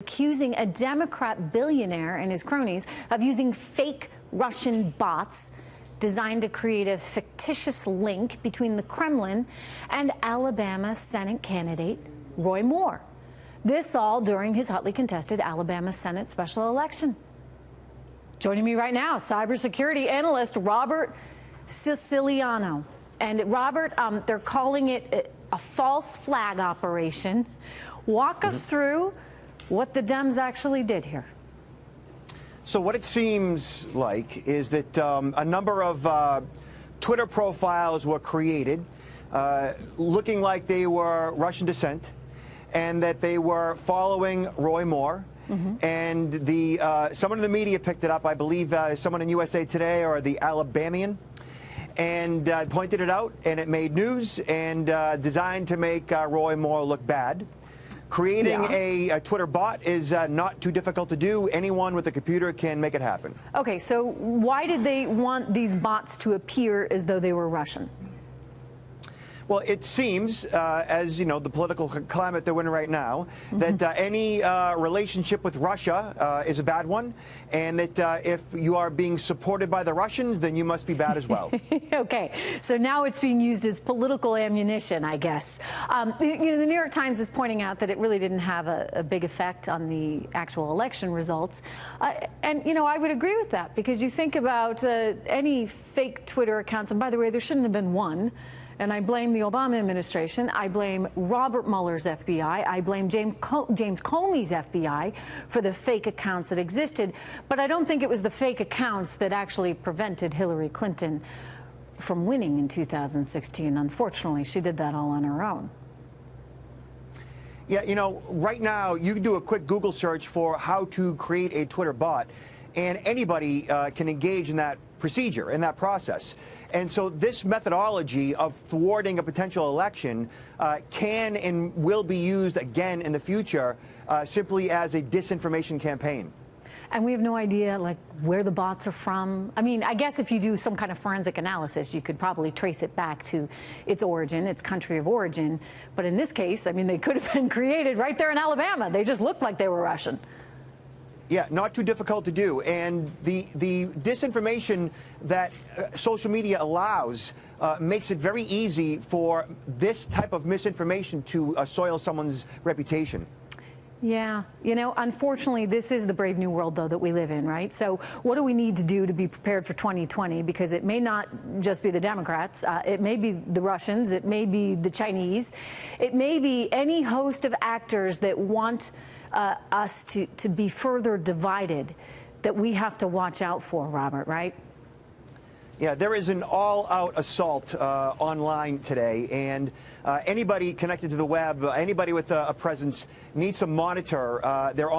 accusing a Democrat billionaire and his cronies of using fake Russian bots designed to create a fictitious link between the Kremlin and Alabama Senate candidate Roy Moore. This all during his hotly contested Alabama Senate special election. Joining me right now, cybersecurity analyst Robert Siciliano. And Robert, they're calling it a false flag operation. Walk us through what the Dems actually did here. So what it seems like is that a number of Twitter profiles were created looking like they were Russian descent and that they were following Roy Moore. And someone in the media picked it up, I believe someone in USA Today or the Alabamian, and pointed it out, and it made news and designed to make Roy Moore look bad. Creating a Twitter bot is not too difficult to do. Anyone with a computer can make it happen. Okay, so why did they want these bots to appear as though they were Russian? Well, it seems, as you know, the political climate that we're in right now, that any relationship with Russia is a bad one, and that if you are being supported by the Russians, then you must be bad as well. Okay, so now it's being used as political ammunition, I guess. The New York Times is pointing out that it really didn't have a big effect on the actual election results. And, I would agree with that, because you think about any fake Twitter accounts, and by the way, there shouldn't have been one. And I blame the Obama administration. I blame Robert Mueller's FBI. I blame James Comey's FBI for the fake accounts that existed. But I don't think it was the fake accounts that actually prevented Hillary Clinton from winning in 2016. Unfortunately, she did that all on her own. Yeah, right now, you can do a quick Google search for how to create a Twitter bot, and anybody can engage in that procedure, in that process. And so this methodology of thwarting a potential election can and will be used again in the future simply as a disinformation campaign. And we have no idea, where the bots are from. I mean, I guess if you do some kind of forensic analysis, you could probably trace it back to its origin, its country of origin. But in this case, I mean, they could have been created right there in Alabama. They just looked like they were Russian. Yeah, not too difficult to do. And the disinformation that social media allows makes it very easy for this type of misinformation to soil someone's reputation. Yeah, unfortunately, this is the brave new world, though, that we live in, right? So what do we need to do to be prepared for 2020? Because it may not just be the Democrats. It may be the Russians. It may be the Chinese. It may be any host of actors that want us to be further divided that we have to watch out for, Robert, right? Yeah, there is an all-out assault online today, and anybody connected to the web, anybody with a presence needs to monitor their